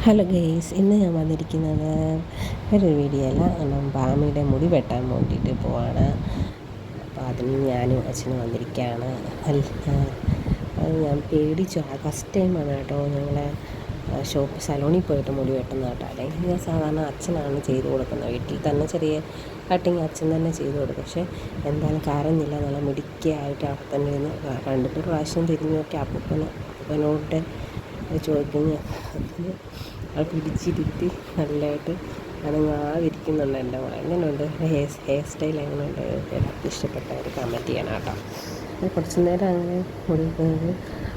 Hello guys, ഇന്ന് ഞാൻ വന്നിരിക്കുന്നത് ഒരു വീഡിയോ അല്ല. ബാമിയുടെ മുടി വെട്ടാൻ വേണ്ടിയിട്ട് പോവാണ്. അപ്പോൾ അതിന് ഞാനും അച്ഛനും വന്നിരിക്കുകയാണ്. ഞാൻ പേടിച്ചു. ഫസ്റ്റ് ടൈമാണ് കേട്ടോ ഞങ്ങളെ സലോണിൽ പോയിട്ട് മുടി വെട്ടുന്ന കേട്ടോ. അല്ലെങ്കിൽ ഞാൻ സാധാരണ അച്ഛനാണ് ചെയ്ത് കൊടുക്കുന്നത്. വീട്ടിൽ തന്നെ ചെറിയ കട്ടിങ് അച്ഛൻ തന്നെ ചെയ്ത് കൊടുക്കും. പക്ഷേ എന്തായാലും കരഞ്ഞില്ല, നല്ല മിടുക്കിയായിട്ട് അവിടെ തന്നെ ഇരുന്ന് രണ്ടു പ്രാവശ്യം തിരിഞ്ഞു നോക്കി അപ്പൂപ്പനോട് ചോദിക്കുന്നു. അത് പിടിച്ചിരുത്തി നല്ലതായിട്ട് അനങ്ങാതിരിക്കുന്നുണ്ട്. എൻ്റെ എങ്ങനെയുണ്ട് ഹെയർ സ്റ്റൈൽ, എങ്ങനെയുണ്ട് എല്ലാവർക്കും ഇഷ്ടപ്പെട്ടവർ കമൻറ്റ് ചെയ്യണം കേട്ടോ. അത് കുറച്ച് നേരം അങ്ങനെ മുടിക്കുന്നത്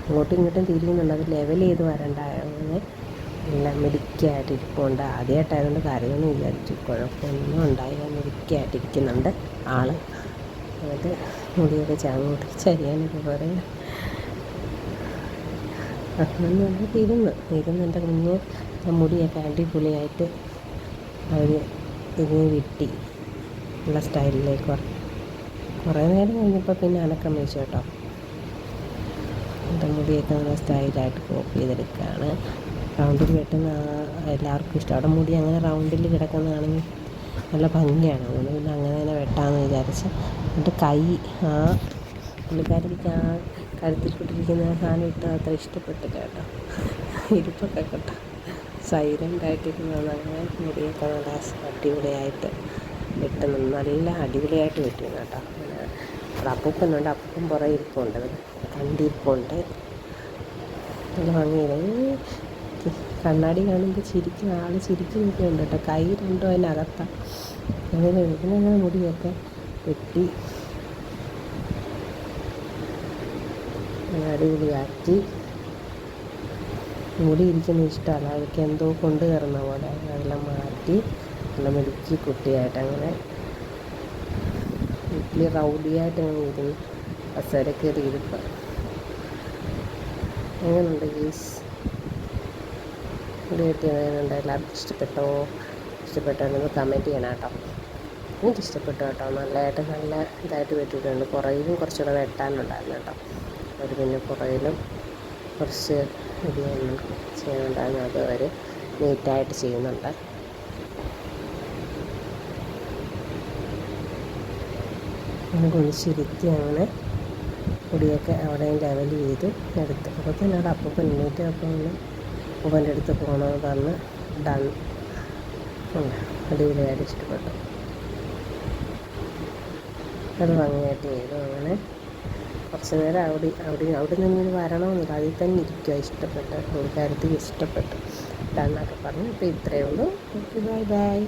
അങ്ങോട്ടും ഇങ്ങോട്ടും തിരിയുന്നുണ്ട്. അത് ലെവൽ ചെയ്ത് വരണ്ട, അങ്ങനെ എല്ലാം മിടുക്കിയായിട്ട് ഇരിപ്പുണ്ട്. ആദ്യമായിട്ടായതുകൊണ്ട് കരയൊന്നും വിചാരിച്ചു, കുഴപ്പമൊന്നും ഉണ്ടായില്ല. മിടുക്കിയായിട്ടിരിക്കുന്നുണ്ട് ആൾ. അത് മുടിയൊക്കെ അങ്ങോട്ട് ചരിയാനൊക്കെ പറയും. അങ്ങനെ ഇരുന്ന് എൻ്റെ കുഞ്ഞ് മുടിയൊക്കെ അടിപൊളിയായിട്ട് അവർ ഇതിന് വെട്ടി ഉള്ള സ്റ്റൈലിലേക്ക് കുറേ നേരം കഴിഞ്ഞപ്പോൾ പിന്നെ അനക്കം വെച്ചു കേട്ടോ. എൻ്റെ മുടിയൊക്കെ നല്ല സ്റ്റൈലായിട്ട് കോപ്പി ചെയ്തെടുക്കുകയാണ്. റൗണ്ടിൽ വെട്ടുന്ന എല്ലാവർക്കും ഇഷ്ടം. അവിടെ മുടി അങ്ങനെ റൗണ്ടിൽ കിടക്കുന്നതാണെങ്കിൽ നല്ല ഭംഗിയാണ്. അതുകൊണ്ട് പിന്നെ അങ്ങനെ തന്നെ വെട്ടാമെന്ന് വിചാരിച്ച്. എന്നിട്ട് കൈ പുള്ളിക്കാരിക്ക് കഴുത്തിൽ കിട്ടിയിരിക്കുന്ന സാധനം ഇട്ട് അത്ര ഇഷ്ടപ്പെട്ടില്ല കേട്ടോ. ഇരിപ്പൊക്കെ കേട്ടോ സൈലൻ്റായിട്ടിരുന്നാണ്. അങ്ങനെ മുടിയൊക്കെ നല്ല അടിപൊളിയായിട്ട് വെട്ടുന്നു. നല്ല അടിപൊളിയായിട്ട് വെട്ടുന്നു കേട്ടോ. അങ്ങനെ അവിടെ അപ്പൂപ്പനുണ്ട്, അപ്പൂപ്പൻ പുറകെ ഇരിപ്പുണ്ട്, കണ്ടിരിപ്പുണ്ട്. നല്ല ഭംഗിയില്ല. കണ്ണാടി കാണുമ്പോൾ ചിരിക്കും, ആൾ ചിരിക്കുന്നൊക്കെ ഉണ്ട് കേട്ടോ. കൈ രണ്ടും അതിനകത്താണ്. അങ്ങനെ ഇതിനങ്ങനെ മുടിയൊക്കെ വെട്ടി അടിപൊളിയാക്കി. മുടി ഇരിക്കുന്ന ഇഷ്ടമല്ല, അവർക്ക് എന്തോ കൊണ്ട് കയറുന്ന പോലെ അതെല്ലാം മാറ്റി നല്ല മിടുക്കി കുട്ടിയായിട്ട് അങ്ങനെ വീട്ടിൽ റൗഡിയായിട്ട് അങ്ങനെ ഇരുന്ന് കസേര കയറി ഇരിപ്പം. എങ്ങനെയുണ്ട് ഗീസ്? മുടി വെട്ടി എങ്ങനെയുണ്ട്? എല്ലാവർക്കും ഇഷ്ടപ്പെട്ടോ കമൻറ്റ് ചെയ്യണം കേട്ടോ. എനിക്കിഷ്ടപ്പെട്ടു കേട്ടോ. നല്ലതായിട്ട് നല്ല ഇതായിട്ട് വെട്ടിയിട്ടുണ്ട്. പുറകിലും കുറച്ചുകൂടെ വെട്ടാനുണ്ടായിരുന്നു കേട്ടോ. അവർ പിന്നെ പുറകിലും കുറച്ച് ഇത് ചെയ്യുന്നുണ്ടായിരുന്നു. അത് അവർ നീറ്റായിട്ട് ചെയ്യുന്നുണ്ട്. അങ്ങനെ കുളിച്ചിരുത്തി അങ്ങനെ മുടിയൊക്കെ അവിടെയും ലെവൽ ചെയ്ത് എടുത്ത്. അപ്പോൾ തന്നെ അവിടെ അപ്പൂപ്പൻ എണ്ണീറ്റ് അപ്പം അപ്പൂപ്പൻ്റെ അടുത്ത് പോകണമെന്ന് പറഞ്ഞ് ഡൺ. അടിപൊളിയായിട്ട് ഇഷ്ടപ്പെട്ടു. അത് ഭംഗിയായിട്ട് ചെയ്തു. അങ്ങനെ കുറച്ച് നേരം അവിടെ നിന്ന് വരണമെന്നില്ല, അതിൽ തന്നെ ഇരിക്കുക. ഇഷ്ടപ്പെട്ട ഒരു കാര്യത്തിൽ ഇഷ്ടപ്പെട്ടു ഡണ്ണൊക്കെ പറഞ്ഞു. അപ്പോൾ ഇത്രയേ ഉള്ളൂ. Okay, by.